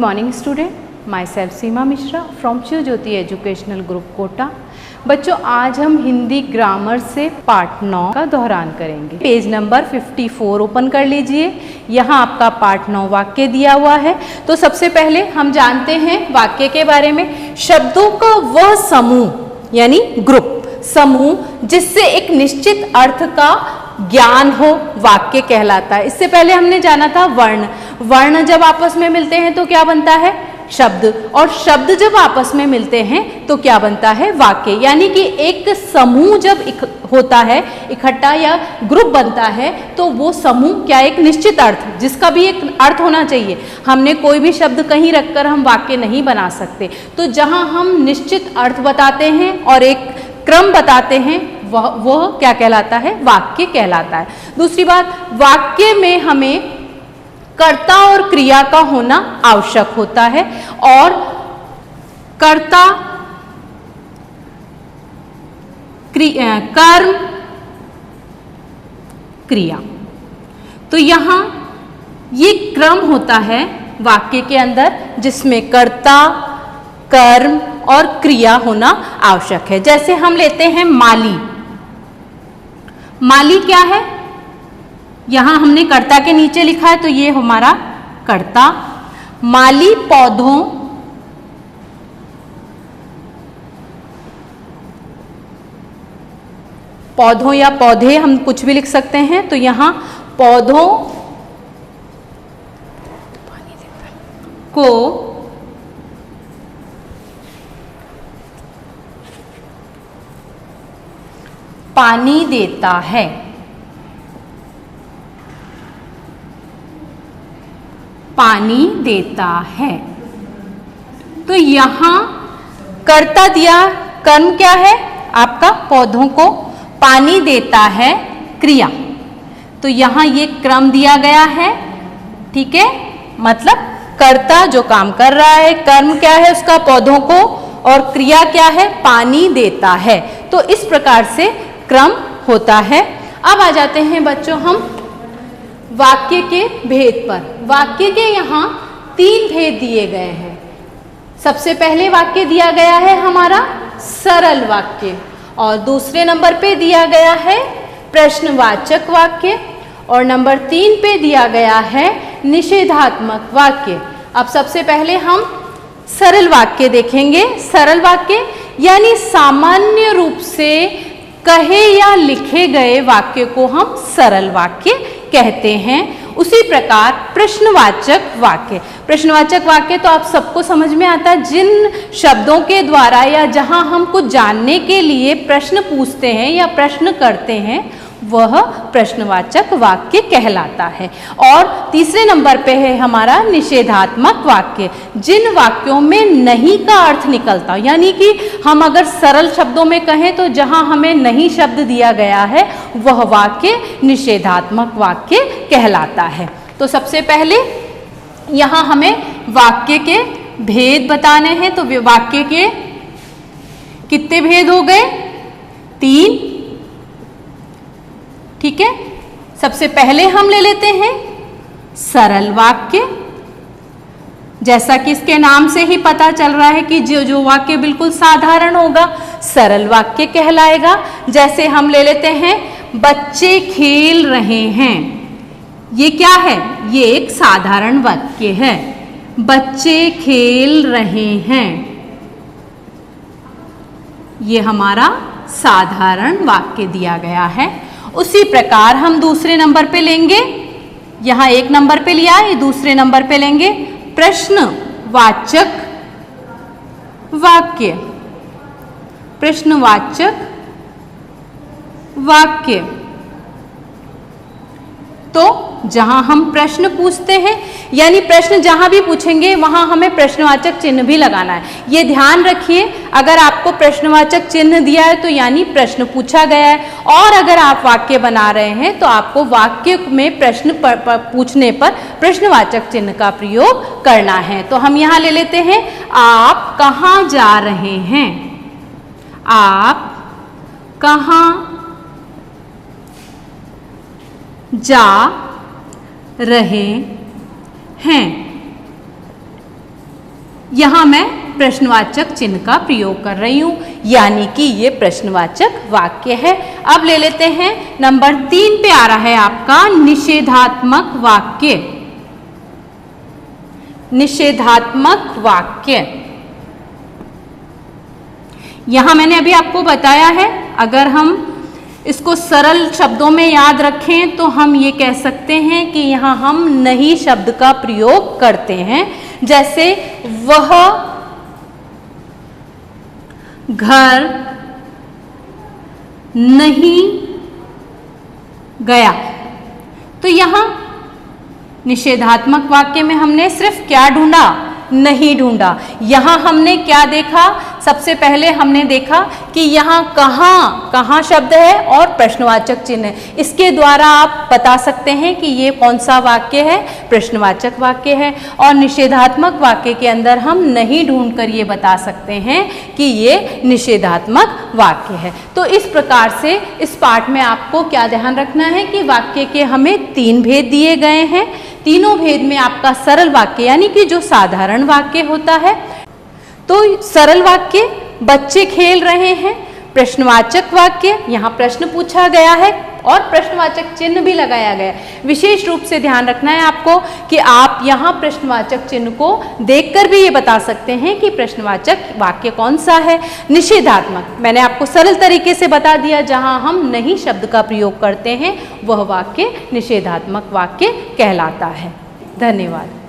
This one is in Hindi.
morning student, myself Seema Mishra from Shiv Jyoti educational group Kota. बच्चों आज हम हिंदी ग्रामर से पार्ट 9 का दोहरान करेंगे। पेज नंबर 54 ओपन कर लीजिए। यहाँ आपका पार्ट 9 वाक्य दिया हुआ है। तो सबसे पहले हम जानते हैं वाक्य के बारे में। शब्दों का वह समूह यानी ग्रुप समूह जिससे एक निश्चित अर्थ का ज्ञान हो वाक्य कहलाता है। इससे पहले हमने जाना था वर्ण। वर्ण जब आपस में मिलते हैं तो क्या बनता है? शब्द। और शब्द जब आपस में मिलते हैं तो क्या बनता है? वाक्य। यानी कि एक समूह जब होता है इकट्ठा या ग्रुप बनता है तो वो समूह क्या एक निश्चित अर्थ जिसका भी एक अर्थ होना चाहिए। हमने कोई भी शब्द कहीं रखकर हम वाक्य नहीं बना सकते। तो जहां हम निश्चित अर्थ बताते हैं और एक क्रम बताते हैं वह क्या कहलाता है? वाक्य कहलाता है। दूसरी बात, वाक्य में हमें कर्ता और क्रिया का होना आवश्यक होता है। और कर्ता कर्म क्रिया, तो यहां ये क्रम होता है वाक्य के अंदर जिसमें कर्ता कर्म और क्रिया होना आवश्यक है। जैसे हम लेते हैं माली। माली क्या है? यहां हमने कर्ता के नीचे लिखा है तो ये हमारा कर्ता। माली पौधों या पौधे हम कुछ भी लिख सकते हैं। तो यहां पौधों को पानी देता है। पानी देता है। तो यहां कर्ता दिया, कर्म क्या है आपका? पौधों को पानी देता है क्रिया। तो यहां ये क्रम दिया गया है। ठीक है, मतलब कर्ता जो काम कर रहा है, कर्म क्या है उसका? पौधों को, और क्रिया क्या है? पानी देता है। तो इस प्रकार से क्रम होता है। अब आ जाते हैं बच्चों हम वाक्य के भेद पर। वाक्य के यहाँ 3 भेद दिए गए हैं। सबसे पहले वाक्य दिया गया है हमारा सरल वाक्य, और दूसरे नंबर पे दिया गया है प्रश्नवाचक वाक्य, और नंबर 3 पे दिया गया है निषेधात्मक वाक्य। अब सबसे पहले हम सरल वाक्य देखेंगे। सरल वाक्य यानी सामान्य रूप से कहे या लिखे गए वाक्य को हम सरल वाक्य कहते हैं। उसी प्रकार प्रश्नवाचक वाक्य। प्रश्नवाचक वाक्य तो आप सबको समझ में आता है, जिन शब्दों के द्वारा या जहां हम कुछ जानने के लिए प्रश्न पूछते हैं या प्रश्न करते हैं वह प्रश्नवाचक वाक्य कहलाता है। और तीसरे नंबर पे है हमारा निषेधात्मक वाक्य, जिन वाक्यों में नहीं का अर्थ निकलता। यानी कि हम अगर सरल शब्दों में कहें तो जहां हमें नहीं शब्द दिया गया है वह वाक्य निषेधात्मक वाक्य कहलाता है। तो सबसे पहले यहां हमें वाक्य के भेद बताने हैं। तो वाक्य के कितने भेद हो गए? 3। ठीक है, सबसे पहले हम ले लेते हैं सरल वाक्य। जैसा कि इसके नाम से ही पता चल रहा है कि जो वाक्य बिल्कुल साधारण होगा सरल वाक्य कहलाएगा। जैसे हम ले लेते हैं बच्चे खेल रहे हैं। ये क्या है? ये एक साधारण वाक्य है। बच्चे खेल रहे हैं, ये हमारा साधारण वाक्य दिया गया है। उसी प्रकार हम दूसरे नंबर पे लेंगे। यहां 1 नंबर पे लिया, ये दूसरे नंबर पे लेंगे प्रश्नवाचक वाक्य। प्रश्नवाचक वाक्य तो जहां हम प्रश्न पूछते हैं, यानी प्रश्न जहां भी पूछेंगे वहां हमें प्रश्नवाचक चिन्ह भी लगाना है। ये ध्यान रखिए, अगर आपको प्रश्नवाचक चिन्ह दिया है तो यानी प्रश्न पूछा गया है, और अगर आप वाक्य बना रहे हैं तो आपको वाक्य में प्रश्न पूछने पर प्रश्नवाचक चिन्ह का प्रयोग करना है। तो हम यहां ले लेते हैं आप कहां जा रहे हैं। आप कहां जा रहे हैं। यहाँ मैं प्रश्नवाचक चिन्ह का प्रयोग कर रही हूँ, यानी कि ये प्रश्नवाचक वाक्य है। अब ले लेते हैं नंबर 3 पे आ रहा है आपका निषेधात्मक वाक्य। निषेधात्मक वाक्य, यहां मैंने अभी आपको बताया है, अगर हम इसको सरल शब्दों में याद रखें तो हम ये कह सकते हैं कि यहाँ हम नहीं शब्द का प्रयोग करते हैं। जैसे वह घर नहीं गया, तो यहां निषेधात्मक वाक्य में हमने सिर्फ क्या ढूंढा? नहीं ढूंढा। यहां हमने क्या देखा? सबसे पहले हमने देखा कि यहां कहां शब्द है और प्रश्नवाचक चिन्ह है। इसके द्वारा आप बता सकते हैं कि ये कौन सा वाक्य है, प्रश्नवाचक वाक्य है। और निषेधात्मक वाक्य के अंदर हम नहीं ढूंढकर ये बता सकते हैं कि ये निषेधात्मक वाक्य है। तो इस प्रकार से इस पाठ में आपको क्या ध्यान रखना है कि वाक्य के हमें 3 भेद दिए गए हैं। तीनों भेद में आपका सरल वाक्य यानी कि जो साधारण वाक्य होता है, तो सरल वाक्य बच्चे खेल रहे हैं, प्रश्नवाचक वाक्य यहाँ प्रश्न पूछा गया है और प्रश्नवाचक चिन्ह भी लगाया गया है। विशेष रूप से ध्यान रखना है आपको कि आप यहाँ प्रश्नवाचक चिन्ह को देखकर भी ये बता सकते हैं कि प्रश्नवाचक वाक्य कौन सा है। निषेधात्मक मैंने आपको सरल तरीके से बता दिया, जहाँ हम नहीं शब्द का प्रयोग करते हैं वह वाक्य निषेधात्मक वाक्य कहलाता है। धन्यवाद।